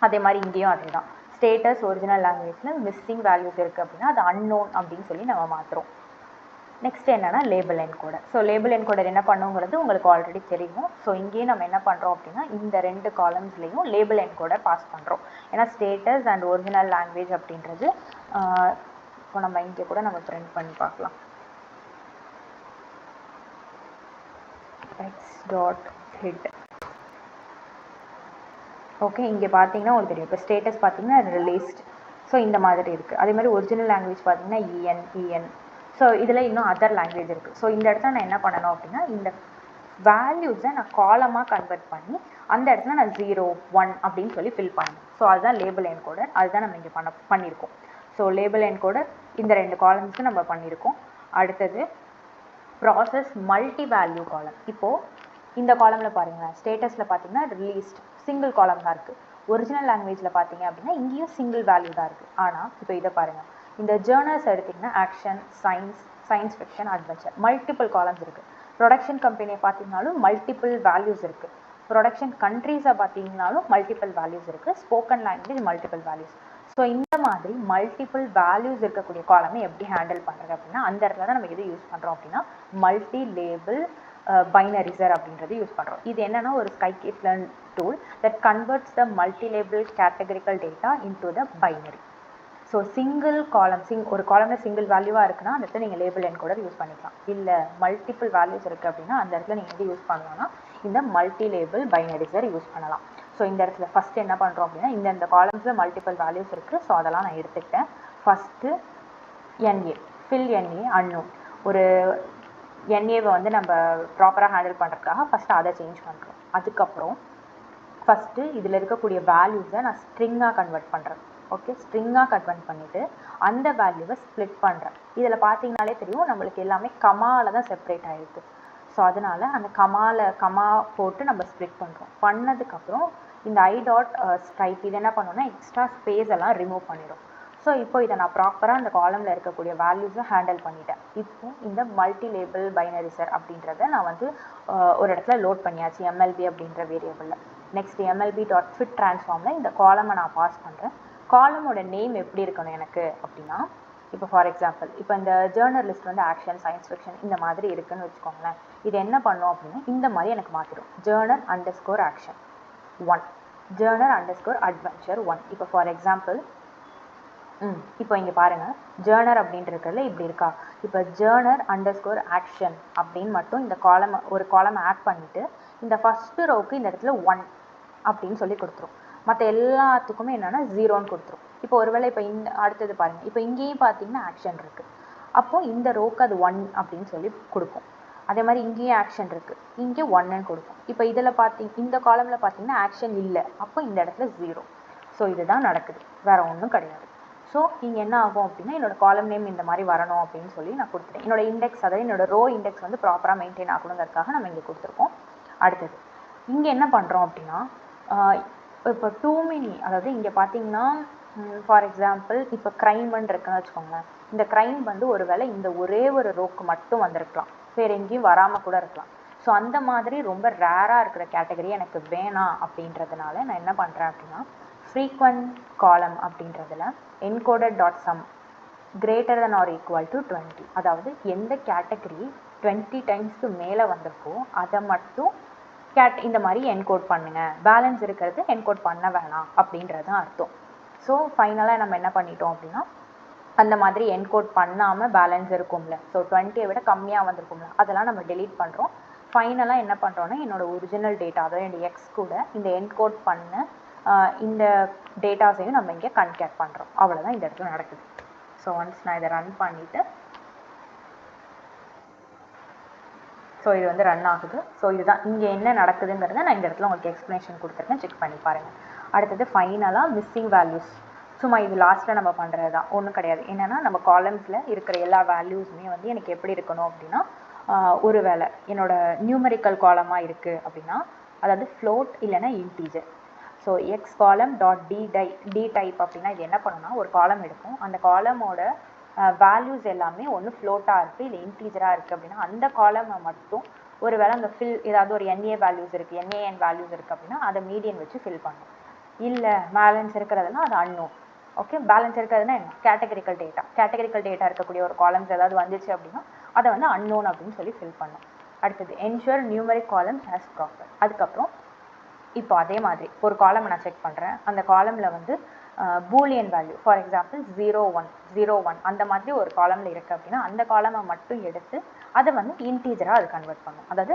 அதே மாதிரி இங்கேயும் அதே தான். ஸ்டேட்டஸ் ஒரிஜினல் லாங்குவேஜில் மிஸ்ஸிங் வேல்யூஸ் இருக்குது அப்படின்னா அது அன்னோன் அப்படின்னு சொல்லி நம்ம மாற்றுறோம். நெக்ஸ்ட் என்னென்னா label encoder. So label encoder என்ன பண்ணுங்கிறது உங்களுக்கு ஆல்ரெடி தெரியும். ஸோ இங்கேயே நம்ம என்ன பண்ணுறோம் அப்படின்னா இந்த 2 காலம்ஸ்லேயும் லேபிள் என்கோடர் பாஸ் பண்ணுறோம். ஏன்னா ஸ்டேட்டஸ் அண்ட் ஒரிஜினல் லாங்குவேஜ் அப்படின்றது இப்போ நம்ம இங்கே கூட நம்ம பிரிண்ட் பண்ணி பார்க்கலாம். x.head. ஓகே, இங்கே பார்த்தீங்கன்னா உங்களுக்கு தெரியும். இப்போ ஸ்டேட்டஸ் பார்த்தீங்கன்னா ரிலீஸ்ட். ஸோ இந்த மாதிரி இருக்குது. அதே மாதிரி ஒரிஜினல் லாங்குவேஜ் பார்த்தீங்கன்னா EN. ஸோ இதில் இன்னும் அதர் லாங்குவேஜ் இருக்குது. ஸோ இந்த இடத்துல நான் என்ன பண்ணணும் அப்படின்னா இந்த வேல்யூஸை நான் காலமாக கன்வெர்ட் பண்ணி அந்த இடத்துல நான் 0, 1 அப்படின்னு சொல்லி ஃபில் பண்ணணும். ஸோ அதுதான் லேபிள் என்கோடர். அதுதான் நம்ம இங்கே பண்ணியிருக்கோம். ஸோ லேபிள் என்கோடர் இந்த 2 காலம்ஸ்க்கு நம்ம பண்ணியிருக்கோம். அடுத்தது ப்ராசஸ் மல்டி வேல்யூ காலம். இப்போது இந்த காலமில் பாருங்கள், ஸ்டேட்டஸில் பார்த்தீங்கன்னா ரிலீஸ்ட் சிங்கிள் காலம் தான் இருக்குது. ஒரிஜினல் லாங்குவேஜில் பார்த்தீங்க அப்படின்னா இங்கேயும் சிங்கிள் வேல்யூ தான் இருக்குது. ஆனால் இப்போ இதை பாருங்கள், இந்த ஜேர்னல்ஸ் எடுத்திங்கன்னா action, science fiction, adventure multiple columns இருக்குது. ப்ரொடக்ஷன் கம்பெனியை பார்த்தீங்கன்னாலும் மல்டிபிள் வேல்யூஸ் இருக்குது. ப்ரொடக்ஷன் கண்ட்ரீஸை பார்த்தீங்கன்னாலும் மல்டிபிள் வேல்யூஸ் இருக்குது. Spoken language multiple values. So இந்த மாதிரி மல்டிபிள் வேல்யூஸ் இருக்கக்கூடிய காலமை எப்படி ஹேண்டில் பண்ணுறது அப்படின்னா அந்த இடத்துல தான் நம்ம எது யூஸ் பண்ணுறோம் அப்படின்னா மல்டி லேபிள் பைனரிசர் அப்படின்றது யூஸ் பண்ணுறோம். இது என்னென்னா ஒரு scikit-learn tool that converts the multi-label categorical data into the binary. So single காலம் ஒரு காலமில் சிங்கிள் வேல்யூவாக இருக்குன்னா அந்த இடத்துல நீங்கள் லேபிள் என்கோடர் யூஸ் பண்ணிக்கலாம். இல்லை மல்டிபிள் வேல்யூஸ் இருக்குது அப்படின்னா அந்த இடத்துல நீங்கள் எப்படி யூஸ் பண்ணலாம்னா இந்த மல்டி லேபிள் பைனரிசர் யூஸ் பண்ணலாம். ஸோ இந்த இடத்துல ஃபஸ்ட்டு என்ன பண்ணுறோம் அப்படின்னா இந்த காலம்ஸில் மல்டிபிள் வேல்யூஸ் இருக்குது. ஸோ அதெல்லாம் நான் எடுத்துக்கிட்டேன். First NA fill NA unknown. ஒரு NAவை வந்து நம்ம ப்ராப்பராக ஹேண்டில் பண்ணுறதுக்காக ஃபஸ்ட்டு அதை சேஞ்ச் பண்ணுறோம். அதுக்கப்புறம் ஃபஸ்ட்டு இதில் இருக்கக்கூடிய வேல்யூஸை நான் ஸ்ட்ரிங்காக கன்வெர்ட் பண்ணுறேன். ஓகே, ஸ்ட்ரிங்காக கன்வெர்ட் பண்ணிவிட்டு அந்த வேல்யூவை ஸ்ப்ளிட் பண்ணுறேன். இதில் பார்த்தீங்கனாலே தெரியும் நம்மளுக்கு எல்லாமே கமாவில் தான் செப்பரேட் ஆகிருக்கு. ஸோ அதனால் அந்த கமா போட்டு நம்ம ஸ்ப்ளிட் பண்ணுறோம். பண்ணதுக்கப்புறம் இந்த i.stripe இது என்ன பண்ணோன்னா எக்ஸ்ட்ரா ஸ்பேஸ் எல்லாம் ரிமூவ் பண்ணிடும். ஸோ இப்போ இதை நான் ப்ராப்பராக அந்த காலமில் இருக்கக்கூடிய வேல்யூஸை ஹேண்டில் பண்ணிட்டேன். இப்போ இந்த மல்டி லேபிள் பைனரிசர் அப்படின்றத நான் வந்து ஒரு இடத்துல லோட் பண்ணியாச்சு MLB அப்படின்ற வேரியபிளில். நெக்ஸ்ட் MLB.fit ட்ரான்ஸ்ஃபார்மில் இந்த காலமை நான் பாஸ் பண்ணுறேன். காலமோட நேம் எப்படி இருக்கணும் எனக்கு அப்படின்னா, இப்போ ஃபார் எக்ஸாம்பிள் இப்போ இந்த ஜேர்னல் லிஸ்ட் வந்து ஆக்ஷன், சயின்ஸ் ஃபிக்ஷன் இந்த மாதிரி இருக்குன்னு வச்சுக்கோங்களேன். இது என்ன பண்ணோம் அப்படின்னா இந்த மாதிரி எனக்கு மாற்றிடும். journal_action 1, journal_adventure 1. இப்போ ஃபார் எக்ஸாம்பிள் இப்போ இங்கே பாருங்கள் ஜேர்னர் அப்படின்றதுல இப்படி இருக்கா. இப்போ journal_action அப்படின்னு மட்டும் இந்த ஒரு காலம் ஆட் பண்ணிவிட்டு இந்த ஃபஸ்ட்டு ரோவுக்கு இந்த இடத்துல 1 அப்படின்னு சொல்லி கொடுத்துரும். மற்ற எல்லாத்துக்குமே என்னென்னா 0ன்னு கொடுத்துரும். இப்போ ஒருவேளை இப்போ அடுத்தது பாருங்கள், இப்போ இங்கேயும் பார்த்தீங்கன்னா ஆக்ஷன் இருக்குது. அப்போது இந்த ரோவுக்கு அது 1 அப்படின்னு சொல்லி கொடுக்கும். அதே மாதிரி இங்கேயும் ஆக்ஷன் இருக்குது, இங்கே 1ன்னு கொடுக்கும். இப்போ இதில் இந்த காலமில் பார்த்தீங்கன்னா ஆக்ஷன் இல்லை, அப்போ இந்த இடத்துல 0. ஸோ இதுதான் நடக்குது, வேறு ஒன்றும் கிடையாது. ஸோ இங்கே என்ன ஆகும் அப்படின்னா என்னோட காலம் நேம் இந்த மாதிரி வரணும் அப்படின்னு சொல்லி நான் கொடுத்துட்டேன். என்னோட இண்டெக்ஸ், அதாவது என்னோட ரோ இண்டெக்ஸ் வந்து ப்ராப்பராக மெயின்டைன் ஆகணுங்கிறதுக்காக நம்ம இங்கே கொடுத்துருக்கோம். அடுத்தது இங்கே என்ன பண்ணுறோம் அப்படின்னா இப்போ டூ மினி, அதாவது இங்கே பார்த்தீங்கன்னா ஃபார் எக்ஸாம்பிள் இப்போ க்ரைம்னு இருக்குன்னு வச்சுக்கோங்களேன். இந்த க்ரைம் வந்து ஒரு வேளை இந்த ஒரே ஒரு ரோக்கு மட்டும் வந்திருக்கலாம், வேறு எங்கேயும் வராமல் கூட இருக்கலாம். ஸோ அந்த மாதிரி ரொம்ப ரேராக இருக்கிற கேட்டகரி எனக்கு வேணாம் அப்படின்றதுனால நான் என்ன பண்ணுறேன் அப்படின்னா frequent column அப்படின்றதுல encoded.sum greater than or equal to 20, அதாவது எந்த கேட்டகரி 20 டைம்ஸ்க்கு மேலே வந்திருக்கோ அதை மட்டும் இந்த மாதிரி என்கோட் பண்ணுங்க, பேலன்ஸ் இருக்கிறது என்கோட் பண்ண வேணாம் அப்படின்றது அர்த்தம். ஸோ ஃபைனலாக நம்ம என்ன பண்ணிட்டோம் அப்படின்னா அந்த மாதிரி என்கோட் பண்ணாமல் பேலன்ஸ் இருக்கும்ல, ஸோ 20 விட கம்மியாக வந்திருக்கும்ல, அதெல்லாம் நம்ம டெலீட் பண்ணுறோம். ஃபைனலாக என்ன பண்ணுறோன்னா என்னோட ஒரிஜினல் டேட்டா, அதாவது என்னோட எக்ஸ் கூட இந்த என்கோட் பண்ண இந்த டேட்டாஸையும் நம்ம இங்கே கன்கேட் பண்ணுறோம். அவ்வளோதான் இந்த இடத்துல நடக்குது. ஸோ ஒன்ஸ் நான் இதை ரன் பண்ணிவிட்டு, ஸோ இது வந்து ரன் ஆகுது. ஸோ இதுதான் இங்கே என்ன நடக்குதுங்கிறத நான் இந்த இடத்துல உங்களுக்கு எக்ஸ்ப்ளனேஷன் கொடுத்துருக்கேன், செக் பண்ணி பாருங்கள். அடுத்தது ஃபைனலாக மிஸ்ஸிங் வேல்யூஸ். சும்மா இது லாஸ்ட்டில் நம்ம பண்ணுறது தான், ஒன்றும் கிடையாது. என்னென்னா நம்ம காலம்ஸில் இருக்கிற எல்லா வேல்யூஸுமே வந்து எனக்கு எப்படி இருக்கணும் அப்படின்னா ஒரு வேளை என்னோட நியூமரிக்கல் காலமாக இருக்குது அப்படின்னா, அதாவது ஃப்ளோட் இல்லைன்னா இன்டீஜர். ஸோ எக்ஸ் காலம் டாட் டி டைப் அப்படின்னா இது என்ன பண்ணுன்னா ஒரு காலம் எடுக்கும், அந்த காலமோட வேல்யூஸ் எல்லாமே ஒன்று ஃப்ளோட்டாக இருக்குது இல்லை இன்டீஜராக இருக்குது அப்படின்னா அந்த காலமை மட்டும் ஒரு வேளை அந்த ஏதாவது ஒரு NA வேல்யூஸ் இருக்குது, NaN வேல்யூஸ் இருக்குது அப்படின்னா அதை மீடியன் வச்சு ஃபில் பண்ணும். இல்லை பேலன்ஸ் இருக்கிறதுனா அது அன்னோன். ஓகே, பேலன்ஸ் இருக்கிறதுனா என்ன, கேட்டகரிக்கல் டேட்டா இருக்கக்கூடிய ஒரு காலம்ஸ் ஏதாவது வந்துச்சு அப்படின்னா அதை வந்து அன்னோன் அப்படின்னு சொல்லி ஃபில் பண்ணும். அடுத்தது ensure numeric columns has proper. அதுக்கப்புறம் இப்போ அதே மாதிரி ஒரு காலம் நான் செக் பண்ணுறேன், அந்த காலமில் வந்து பூலியன் வேல்யூ ஃபார் எக்ஸாம்பிள் 0 1 அந்த மாதிரி ஒரு காலமில் இருக்குது அப்படின்னா அந்த காலமை மட்டும் எடுத்து அதை வந்து இன்டீஜராக அது கன்வெர்ட் பண்ணும். அதாவது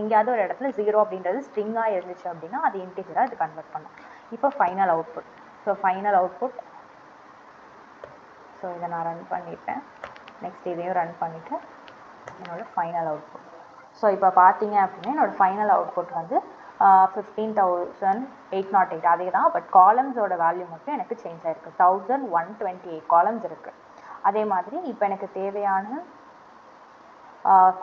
எங்கேயாவது ஒரு இடத்துல 0 அப்படின்றது ஸ்ட்ரிங்காக இருந்துச்சு அப்படின்னா அது இன்டீஜராக அது கன்வெர்ட் பண்ணும். இப்போ ஃபைனல் அவுட்புட். ஸோ இதை நான் ரன் பண்ணிட்டேன். நெக்ஸ்ட் இதையும் ரன் பண்ணிவிட்டு என்னோடய ஃபைனல் அவுட்புட். ஸோ இப்போ பார்த்தீங்க அப்படின்னா என்னோடய ஃபைனல் அவுட்புட் வந்து 15,808 அதே தான், பட் காலம்ஸோட வேல்யூ மட்டும் எனக்கு சேஞ்ச் ஆகிருக்கு. 1128 காலம்ஸ் இருக்குது. அதே மாதிரி இப்போ எனக்கு தேவையான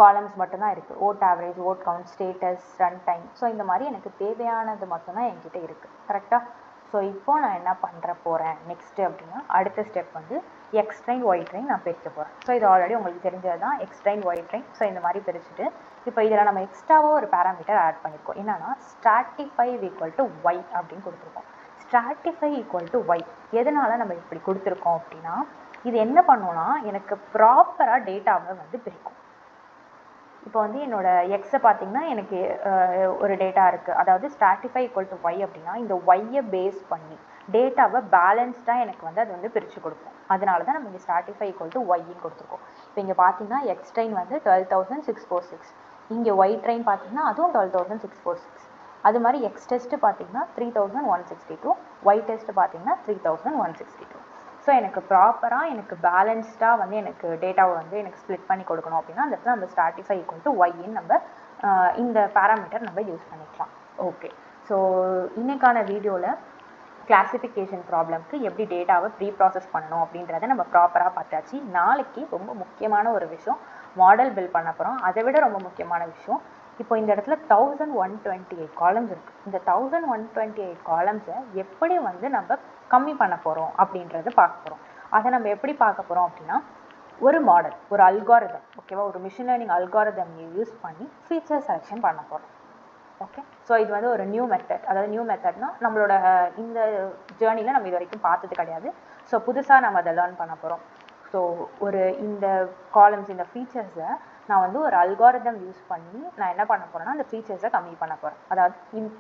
காலம்ஸ் மட்டும்தான் இருக்குது. Vote average, vote count, status, run time. So இந்த மாதிரி எனக்கு தேவையானது மட்டும்தான் என்கிட்ட இருக்குது. கரெக்டாக? ஸோ இப்போ நான் என்ன பண்ணுற போகிறேன் நெக்ஸ்ட்டு அப்படின்னா அடுத்த ஸ்டெப் வந்து எக்ஸ் ட்ரெயின் ஒய் ட்ரெயின் நான் பிரிக்க போகிறேன். ஸோ இது ஆல்ரெடி உங்களுக்கு தெரிஞ்சது தான், X train Y train. So இந்த மாதிரி பிரிச்சுட்டு இப்போ இதில் நம்ம எக்ஸ்ட்ராவாக ஒரு பேராமீட்டர் ஆட் பண்ணியிருக்கோம். என்னன்னா stratify ஈக்குவல் டு ஒய் அப்படின்னு கொடுத்துருக்கோம். stratify ஈக்குவல் டு ஒய் எதனால் நம்ம இப்படி கொடுத்துருக்கோம் அப்படின்னா இது என்ன பண்ணோன்னா எனக்கு ப்ராப்பராக டேட்டாவை வந்து பிரிக்கும். இப்போ வந்து என்னோட எக்ஸை பார்த்தீங்கன்னா எனக்கு ஒரு டேட்டா இருக்குது, அதாவது ஸ்ட்ராட்டிஃபை ஈக்குவல் டு ஒய் அப்படின்னா இந்த ஒய்யை பேஸ் பண்ணி டேட்டாவை பேலன்ஸ்டாக எனக்கு வந்து அது வந்து பிரித்து கொடுக்கும். அதனால தான் நம்ம இங்கே ஸ்ட்ராட்டிஃபை ஈக்குவல் டு ஒய்ன்னு கொடுத்துருக்கோம். இப்போ இங்கே பார்த்தீங்கன்னா எக்ஸ் ட்ரெயின் வந்து 12,646, இங்கே ஒய் ட்ரெயின் பார்த்தீங்கன்னா அதுவும் 12,646. அது மாதிரி எக்ஸ் டெஸ்ட்டு பார்த்தீங்கன்னா 3,162, ஒய் டெஸ்ட்டு பார்த்தீங்கன்னா 3,162. ஸோ எனக்கு ப்ராப்பராக எனக்கு பேலன்ஸ்டாக வந்து எனக்கு டேட்டாவை வந்து எனக்கு ஸ்ப்ளிட் பண்ணி கொடுக்கணும் அப்படின்னா அந்த இடத்துல நம்ம ஸ்ட்ராட்டிஃபை ஈக்குவல் டு ஒய்ன்னு நம்ம இந்த பேராமீட்டர் நம்ம யூஸ் பண்ணிக்கலாம். ஓகே, ஸோ இன்னைக்கான வீடியோவில் கிளாசிஃபிகேஷன் ப்ராப்ளம்க்கு எப்படி டேட்டாவை ப்ரீ ப்ராசஸ் பண்ணணும் அப்படின்றத நம்ம ப்ராப்பராக பார்த்தாச்சு. நாளைக்கு ரொம்ப முக்கியமான ஒரு விஷயம் மாடல் பில்ட் பண்ண போகிறோம். அதை விட ரொம்ப முக்கியமான விஷயம், இப்போ இந்த இடத்துல 1128 காலம்ஸ் இருக்குது. இந்த 1128 காலம்ஸை எப்படி வந்து நம்ம கம்மி பண்ண போகிறோம் அப்படின்றத பார்க்க போகிறோம். அதை நம்ம எப்படி பார்க்க போகிறோம் அப்படின்னா, ஒரு மாடல், ஒரு அல்காரிதம், ஓகேவா, ஒரு மிஷின் லேர்னிங் அல்காரிதம் யூஸ் பண்ணி ஃபீச்சர் செலெக்ஷன் பண்ண போகிறோம். ஓகே, ஸோ இது வந்து ஒரு நியூ மெத்தட். அதாவது நியூ மெத்தட்னா நம்மளோட இந்த ஜேர்னியில் நம்ம இது வரைக்கும் பார்த்தது கிடையாது. ஸோ புதுசாக நம்ம அதை லேர்ன் பண்ண போகிறோம். ஸோ ஒரு இந்த காலம்ஸ், இந்த ஃபீச்சர்ஸை நான் வந்து ஒரு அல்காரிதம் யூஸ் பண்ணி நான் என்ன பண்ண போகிறேன்னா அந்த ஃபீச்சர்ஸை கம்மி பண்ண போகிறேன். அதாவது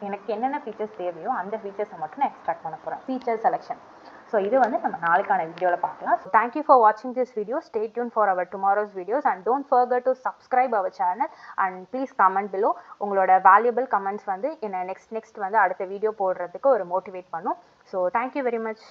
எனக்கு என்னென்ன ஃபீச்சர்ஸ் தேவையோ அந்த ஃபீச்சர்ஸை மட்டும் நான் எக்ஸ்ட்ராக்ட் பண்ண போகிறேன், ஃபீச்சர் செலெக்ஷன். ஸோ இது வந்து நம்ம நாளைக்கான வீடியோவில் பார்க்கலாம். ஸோ தேங்க்யூ ஃபார் வாட்சிங் this video. Stay tuned for our tomorrow's videos and don't forget to subscribe our channel and please comment below. உங்களோட வேல்யூபிள் கமெண்ட்ஸ் வந்து என்னை நெக்ஸ்ட் வந்து அடுத்த வீடியோ போடுறதுக்கு ஒரு மோட்டிவேட் பண்ணும். So thank you very much.